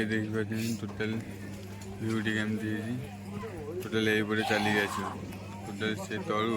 Guys देखिए total व्यूटी केमती total यहीपटे चलिक आस टोटल से तलू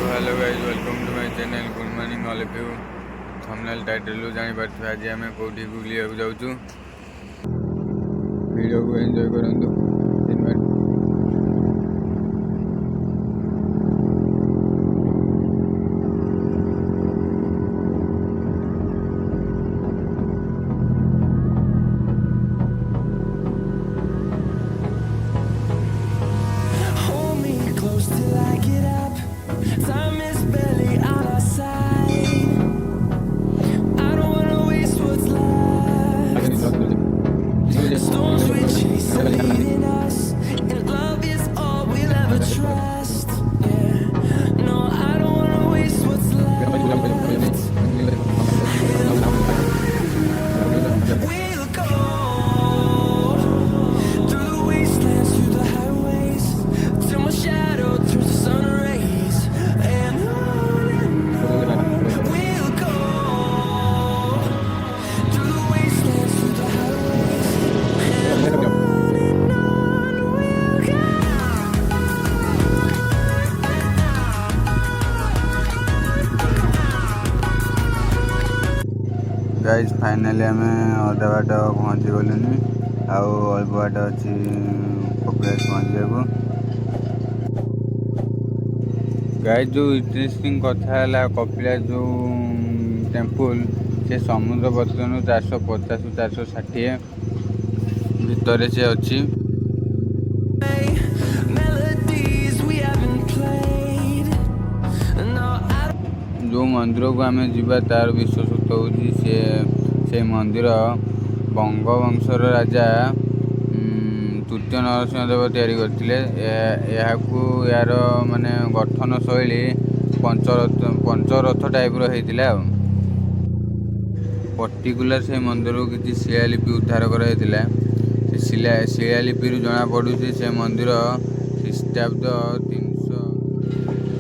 hello guys welcome to my channel good morning all of you thumbnail title जानी पार्थ आज आम कौटी बुलिया जाऊँ वीडियो को एंजॉय करंतु दिन भर गाइज फाइनाली आम अधा बाट पहुँची गलुनि अल्प बाट अच्छी कपिलास पहुँचा गाइज जो इंटरेस्टिंग कथा है कपिलास जो टेम्पल से समुद्र पतन 450 460 भितर से अच्छी जो मंदिर को आम जा तार विश्वसुत होची से मंदिर बंगवंशर राजा तृतीय नरसिंहदेव तैयारी करथिले यार माने गठन शैली पंचरथ टाइप रहीतिला पर्टिकुलर से मंदिर को किसी शिलालिपि उद्धार कराइथिला शिलालिपि जना पड़ुछि से मंदिर ख्रीष्टाब्द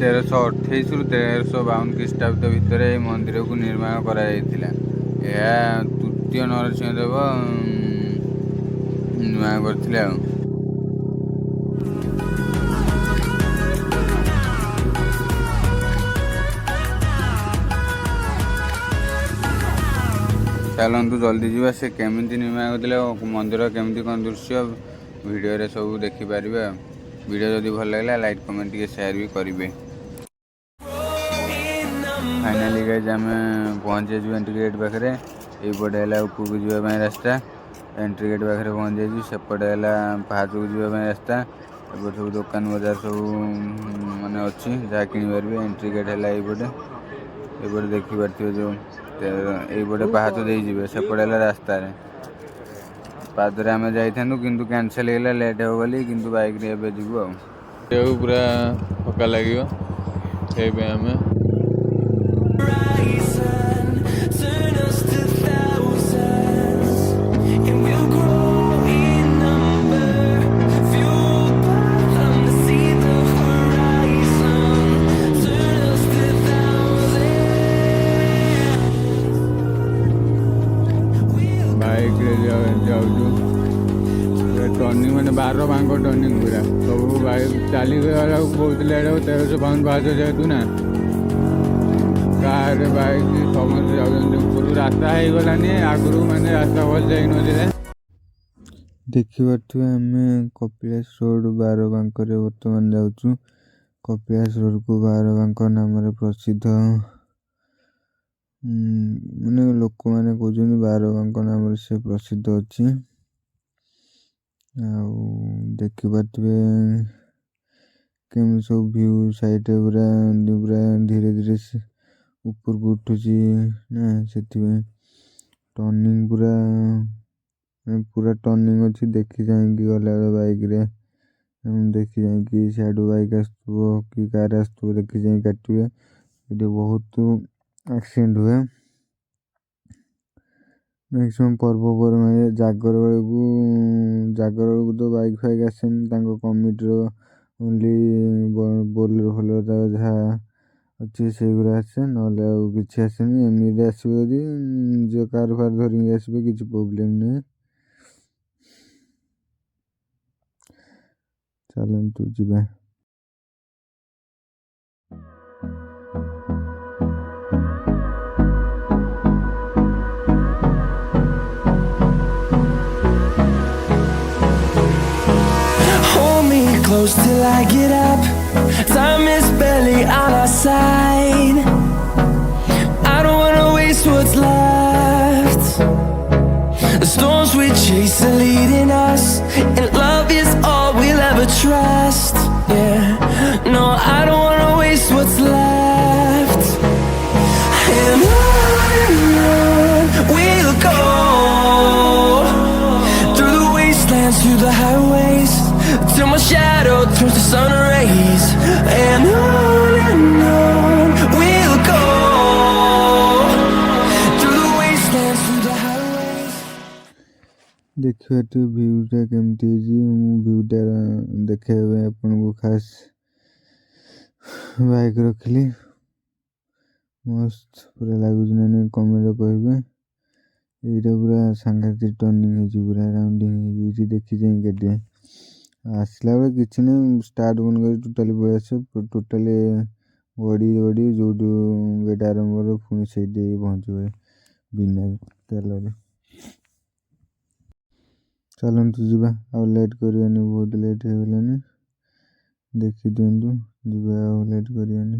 1328 रु 1352 ख्रीष्टाब्द भितर मंदिर को निर्माण कराइथिला तृतीय नरसिंहदेव निर्माण करथिले चलतु जल्दी जावा से केमिति निर्माण करते मंदिर केमिति कौन दृश्य वीडियो सब देखिपारे वीडियो जदि भल लगे लाइक कमेंट टे शेयर भी करेंगे। फाइनाली गाइज आम पहुँचे एंट्री गेट पाखे यपटे है उपरको जावाई रास्ता एंट्री गेट पाखे पहुँच जाइए सेपटे है पाहाच को जावाई रास्ता एपटे सब दुकान बजार सब माने अच्छी जहाँ किपारे एंट्री गेट है यपटे देखिपे जो यपटे पाहाच दे सेपटे है रास्ता पादरे आम जाइथानु किंतु कैंसल होगा लेट हो बोली किंतु बाइक रे एबे जीवु पूरा फका लगे आम बाइक जाऊँ टर्निंग मैंने 12 बांक टर्निंग पूरा सब बाइक चली गला बहुत लेट हो 1352 पाँच जेहतु ना कार बाइक समस्त जाऊँ रास्ता हो गलानी आगु मैंने रास्ता भल जाए देखिए आम कपिलास रोड 12 बांक बर्तमान जाऊँ कपिलास रोड को 12 बांक नाम प्रसिद्ध माने लोक मैंने कहते 12 बांक नाम से प्रसिद्ध अच्छी देखिपे कमी सब व्यू साइड पूरा पूरा धीरे धीरे ऊपर को उठुची ना से टर्निंग पूरा पूरा टर्निंग अच्छी देखी जाए गला बाइक रे देखी जाए कि साइड बाइक आसो कि कार आसो देखी जाए काटे ये बहुत एक्सीडेंट हुए ମ୍ୟାକ୍ସିମମ୍ ପର୍ବପର୍ବାଣି ଜାଗର ବେଳକୁ ତ ବାଇକ୍ ଫାଇକ୍ ଆସେନି, ତାଙ୍କ କମିଟିର ଓନ୍ଲି ବୋଲେରୋ ଫୋଲେରୋ ତାର ଯାହା ଅଛି ସେଇଗୁଡ଼ା ଆସେ, ନହେଲେ ଆଉ କିଛି ଆସେନି। ଏମିତି ଆସିବ ଯଦି ନିଜ କାର ଫାର ଧରିକି ଆସିବେ, କିଛି ପ୍ରୋବ୍ଲେମ୍ ନାହିଁ। ଚାଲନ୍ତୁ ଯିବା। Close till I get up. Time is barely on our side. I don't wanna waste what's left. The storms we chase are leading us, and love is all we'll ever trust. Yeah, no, I don't wanna waste what's left. And on we'll go, through the wastelands, through the highways, till my shadow turns to sun rays. And on we'll go, through the wastelands, through the highways. ଦେଖିବା ତ ଭିୟୁଟା କେମିତି ହେଇଛି। ମୁଁ ଭିୟୁଟା ଦେଖେଇବା ପାଇଁ ଆପଣଙ୍କୁ ଖାସ୍ bike ରଖିଲି। ମସ୍ତ ପୁରା ଲାଗୁଛି ନା ନାହିଁ କମେଣ୍ଟରେ କହିବେ। ଏଇଟା ପୁରା ସାଂଘାତିକ ଟର୍ଣ୍ଣିଂ ହେଇଛି, ପୁରା ରାଉଣ୍ଡିଂ ହେଇଛି। ଏଇଠି ଦେଖି ଯାଇ କାଟିବା। ଆସିଲା ବେଳେ କିଛି ନାହିଁ, ଷ୍ଟାର୍ଟ ବନ୍ଦ କରି ଟୋଟାଲି ପଳେଇ ଆସିବ। ଟୋଟାଲି ଗଡ଼ି ଯେଉଁଠୁ ଗେଟ୍ ଆରମ୍ଭ କରିବ ପୁଣି ସେଇଠି ପହଞ୍ଚିବ ବିନା ତେଲରେ। ଚାଲନ୍ତୁ ଯିବା, ଆଉ ଲେଟ୍ କରିବାନି, ବହୁତ ଲେଟ୍ ହେଇଗଲାନି। ଦେଖିଦିଅନ୍ତୁ, ଯିବା, ଆଉ ଲେଟ୍ କରିବାନି।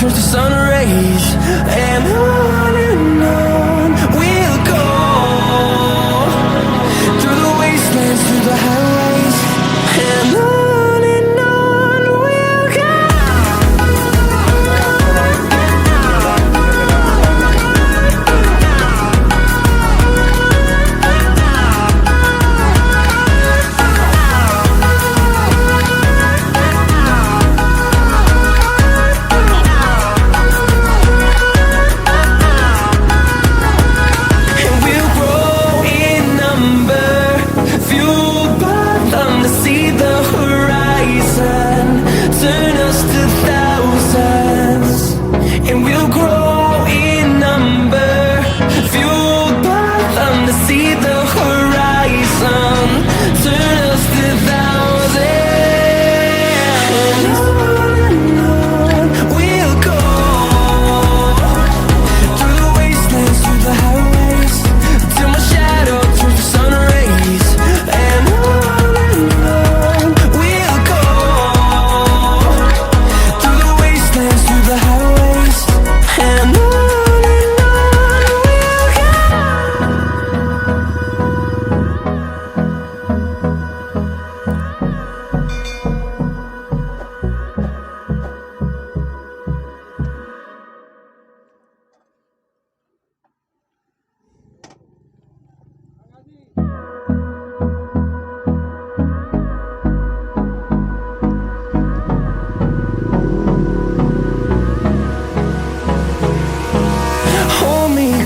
Turns to sun rays. And on we'll go, through the wastelands, through the highways. And on we'll go.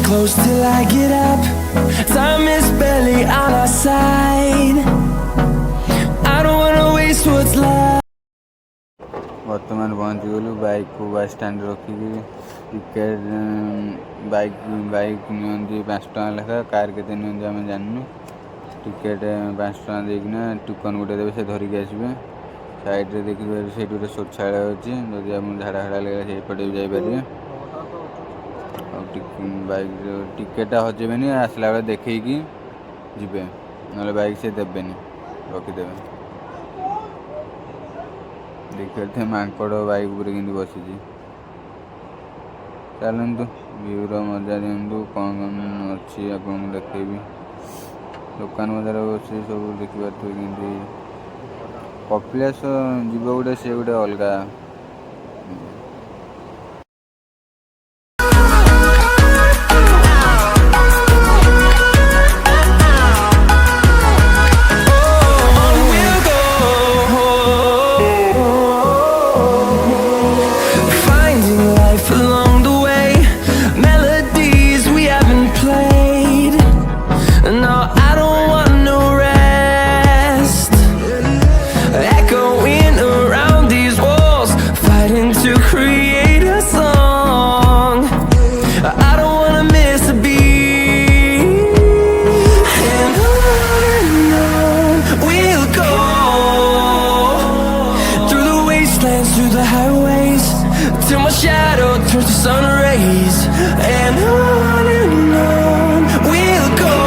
Close till I get up. Time is barely on our side. I don't wanna waste what's left. ବର୍ତ୍ତମାନ ପହଞ୍ଚିଗଲୁ। ବାଇକ୍କୁ ବାସ୍ ଷ୍ଟାଣ୍ଡରେ ରଖିକି ticket bike ନିଅନ୍ତି 5 ଟଙ୍କା ଲେଖା, car କେତେ ନିଅନ୍ତି ଆମେ ଜାଣିନୁ। ଟିକେଟ୍ 5 ଟଙ୍କା ଦେଇକିନା ଟୋକନ୍ ଗୋଟେ ଦେବେ, ସେ ଧରିକି ଆସିବେ। साइड रे देखिए से शौचालय अच्छी जदि आप झाड़ा झाड़ा लगे सेपटे भी जापर बाइक टिकेटा हजेबे आसला बेले देखी जीवे ना बाइक से देवेनि रखिदेवे। देखिए मांकड़ बाइक उपर कि बसी चलतु व्यूर मजा दिंतु कौन कौन अच्छी आपको देखेबी दुकान बजार बस सब देखिपे कि कपिलास जीव गोटे सी गोटे अलग through the highways till my shadow turns to sun rays, and on we'll go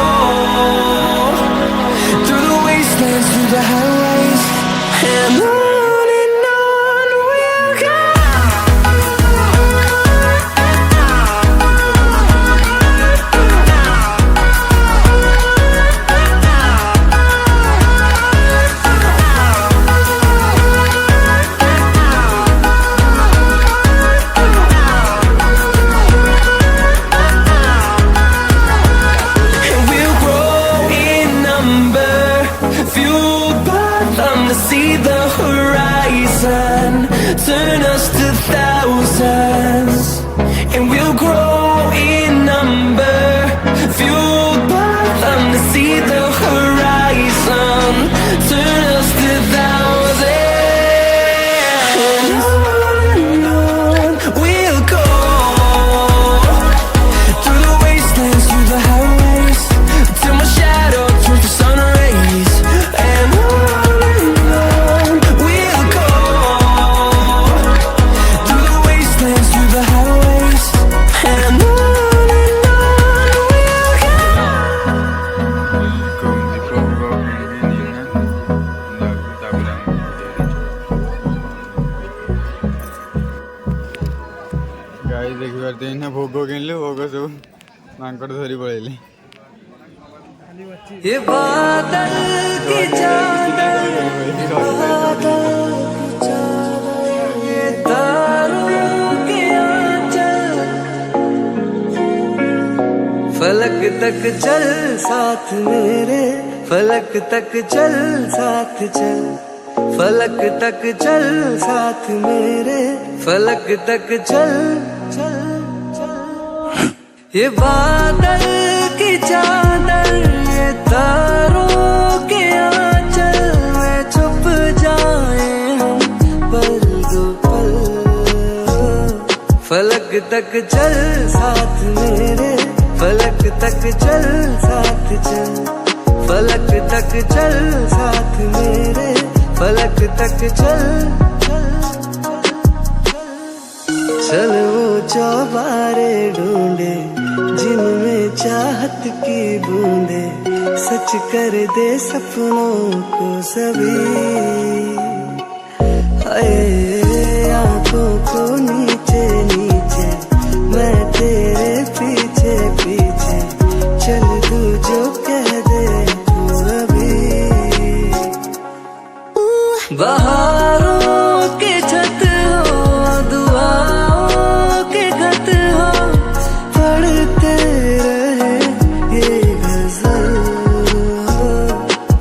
through the wastelands, through the highways, and on we'll go. See the horizon turn us to thousands, and we'll grow in number, fueled by them to see the horizon turn us to thousands, and on we'll go through the wastelands, through the highways, till my shadow turns to sun rays, and गाई देखिपारे ना भोग किणिले भोग सब मांकड़ धरी पड़े ये बादल की चादर, ये तारों के आंचल, फलक तक चल साथ मेरे, फलक तक चल साथ चल, फलक तक चल साथ मेरे, फलक तक चल चल चल। ये बादल की चादर, ये तारों के आंचल में छुप जाए हम पल दो पल, फलक तक चल साथ मेरे, फलक तक चल साथ चल, फलक तक चल साथ मेरे, फलक तक चल चल। वो चौबारे ढूंढे जिनमें चाहत की बूंदे, सच कर दे सपनों को सभी, हाय आंखों को नीचे नीचे, मैं तेरे पीछे पीछे चल दूं जो कह दे तू अभी। बहारों के छत हो, दुआओं के खत हो, पढ़ते रहे ये गजल,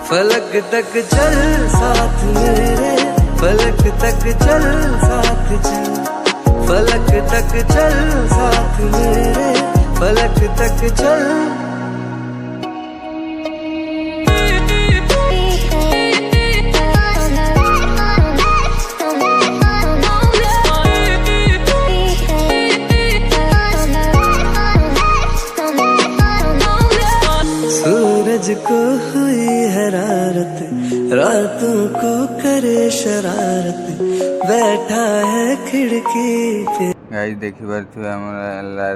फलक तक चल साथ मेरे, फलक तक चल साथ चल, फलक तक चल साथ मेरे, फलक तक चल। सूरज को हुई हरारत, रात रातों को करे शरारत बैठा है खिड़की पे। गाइस देखिपारे आम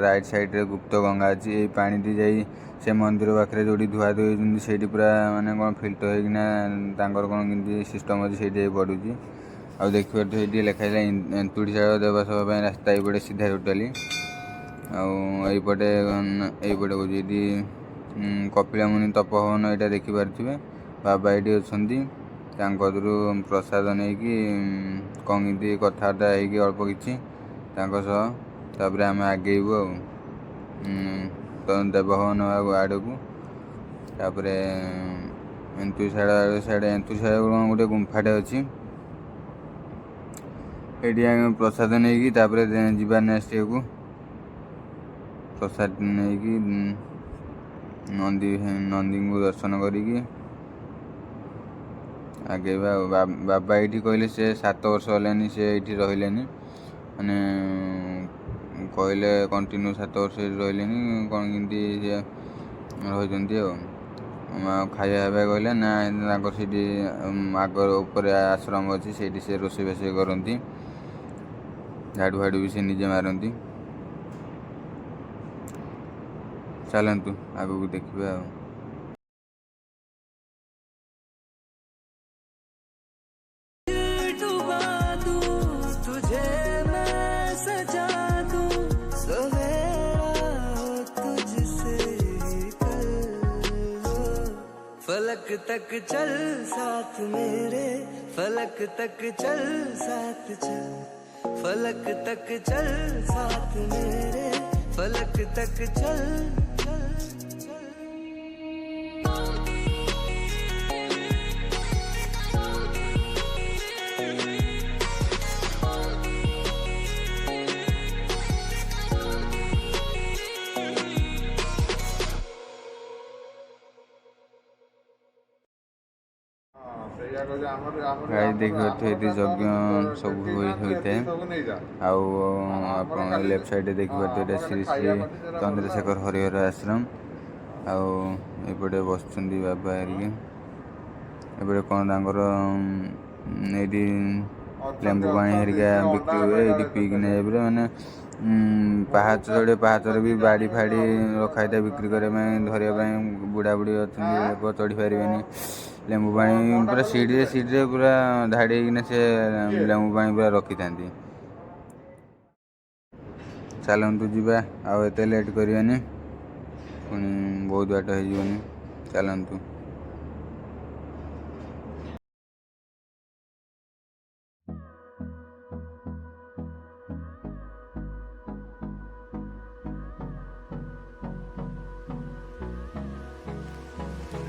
राइट साइड रे गुप्त गंगा अच्छी ये पानी दी जाई से मंदिर पाखे जो धुआ धुई से पूरा माने कौन फिल्टर होकर कौन कि सिस्टम अच्छी से पड़ुची। आ देखिए ये लिखाई एंतुड़ीशाल देवसभा रास्ता ये सीधा टोटाली आईपटे कौन ये कपिला मुनि तपोवन यहाँ देखिपारे बाबा ये अच्छा प्रसाद नहीं कि कौन कि कथबार्ता हो अल्प कि तापर आम आगेबू देवभवन आड़ को तापर एंतुशाल साढ़े एंतुशाल गोटे गुंफाटे अच्छी ये प्रसाद नहीं कि जीवा नेक्स्ट को प्रसाद नहीं कि नंदी को दर्शन करी आगे बाबा ये कहले से 7 वर्ष होलानी से ये रही माने कहले कंटिन्यू 7 वर्ष रही कौन कि रही खाया कहले ना से आग उपर आश्रम अच्छी से रोषे बेस करती झाड़ू फाड़ू भी से निजे मारती। चलतु आगू देखा फलक तक चल साथ मेरे फलक तक चल साथ चल फलक तक चल साथ मेरे फलक तक चल। गाई देखिए ये यज्ञ सब होता है आप लेफ्ट साइड देखिए श्री श्री चंद्रशेखर हरिहर आश्रम आउटे बस बाबा हरिके एपटे कौन ये लेंबू पानी हरिका बिक्री हुए ये पीकिना मैंने पहाच चढ़े पहाचर भी बाड़ी फाड़ी रखाई था बिक्री करने धरने बुढ़ा बुढ़ी अच्छा लोक चढ़ी पारे लेंबू पानी पूरा सीढ़ी पूरा धाड़ी से लेंबू पानी पूरा रखी था। चलतु जीवा आते लेट करवानी पुणी बहुत बाट हो चलतु।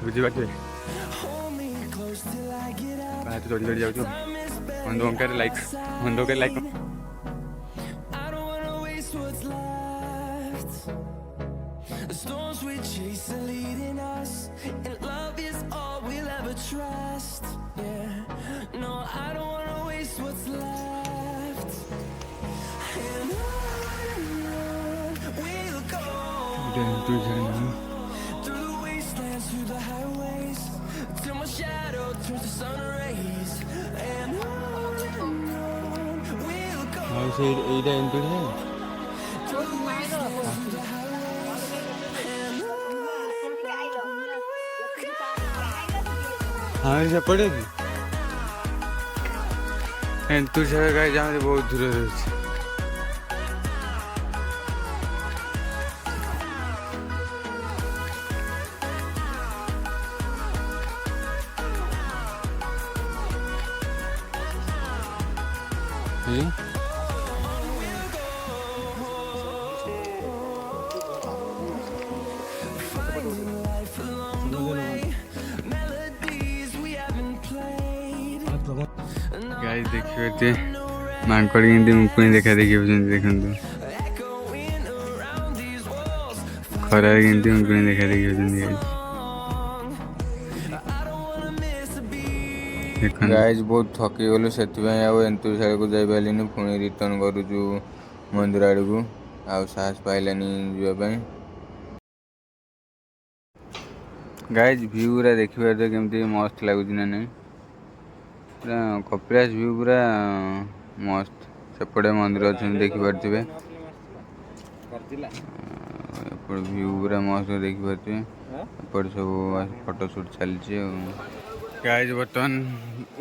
बुझीपारे चढ़ी चढ़ी जाऊँ मंदोकर like The storms we chase are leading us, and love is all we'll ever trust. Yeah, no, I don't wanna waste what's left. And on we'll go through the wastelands, through the highways, till my shadow turns to sun rays. And on we'll go through the wastelands, through the highways. हाँ से पड़े तू सब गाई जहाँ बहुत दूर रही गाइस देखिए मांकड़ के मुकुणी देखा देखी देखु खरार के मुकुणी देखा देखी गाइज बहुत थकी गलु से एंतुशाल को जाई पारे पुणी रिटर्न करुचु मंदिर आड़ को साहस पाइलानी जावाई। गाइज व्यू गुरा देखिए केमती मस्त लगुच ना नहीं पूरा कपिलास व्यू पूरा मस्त सेपटे मंदिर अच्छे देखिपे एपट व्यू पूरा मस्त देखिपे एपट सब फोटो शूट चलती गाइज बर्तमान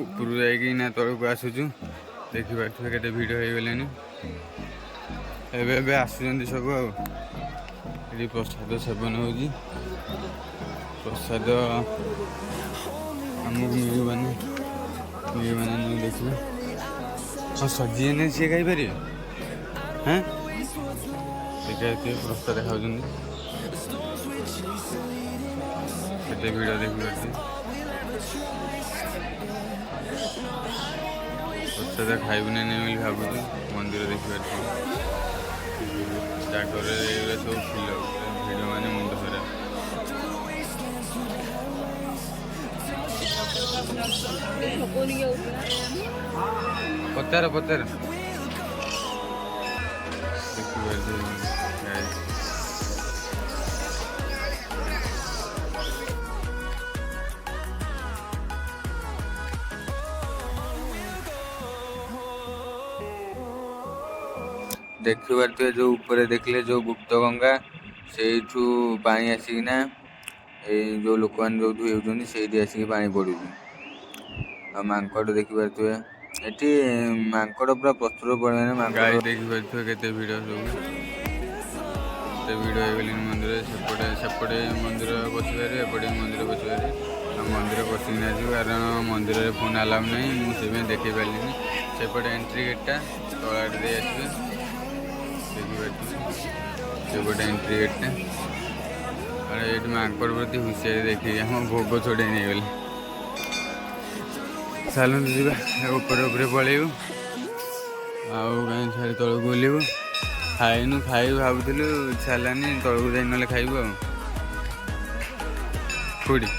ऊपर जाइना तलक आसुचु देखिपे केते भिड़ हो गले एवं आसुँच सब ये प्रसाद सेवन हो प्रसाद आमको मिलवानी देखिए हाँ सजी ने सी खाईपर हाँ देखिए प्रसाद खाऊ केते भिड़ देखिए प्रसाद खाइबुना नहीं भावुँ मंदिर देखिए जागर सब फिल भिड़ मान मुंड खराब पतार पतार देखिए जो ऊपर देखले जो गुप्त गंगा से पानी आसिकना जो लोक मैंने जो होती से आसिक पा पड़ू मांकड़ देखिपे ये मांकड़ पूरा प्रचुर परिमाण गाई देखिपे केते भिड़ सब भिड़ हो गले मंदिर सेपटे मंदिर पशिबारे एपटे मंदिर पशिबारे मंदिर पशिकिना कारण मंदिर फोन आलाउ नहीं मुझे देखे पारे सेपटे एंट्री गेटा तलाटे दे आसवे देखिए एंट्री गेटा अरे ये मांकड़ प्रति हुशियारी देखिए हम भोग छोड़े नहीं गले चलते जा ऊपर पलैबू आउ कहीं छाड़ी तलक बुलू खाइनु खाई भावुलु इच्छा है तलक जा ना खाइबू कौटी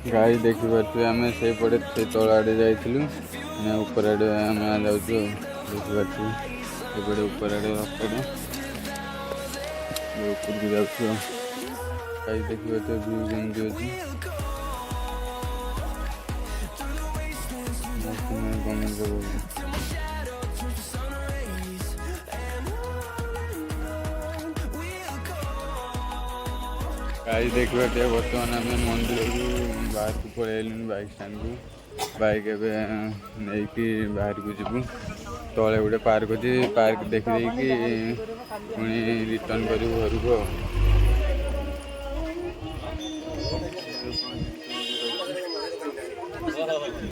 गाई देखिपे आम से पटे से तल आड़े जाइलु ऊपर आड़े आम जाऊँ देखिपे ऊपर आड़े रास्ता ऊपर को जाऊँ गाई देखिए व्यू जमी अच्छी गाड़ी देखिए बर्तमान आम मंदिर को बाहर को पलैलु बाइक स्टैंड को बाइक नहीं बाहर को जीवु तले गोटे पार्क अच्छी पार्क देखी पुणी रिटर्न करू घर को।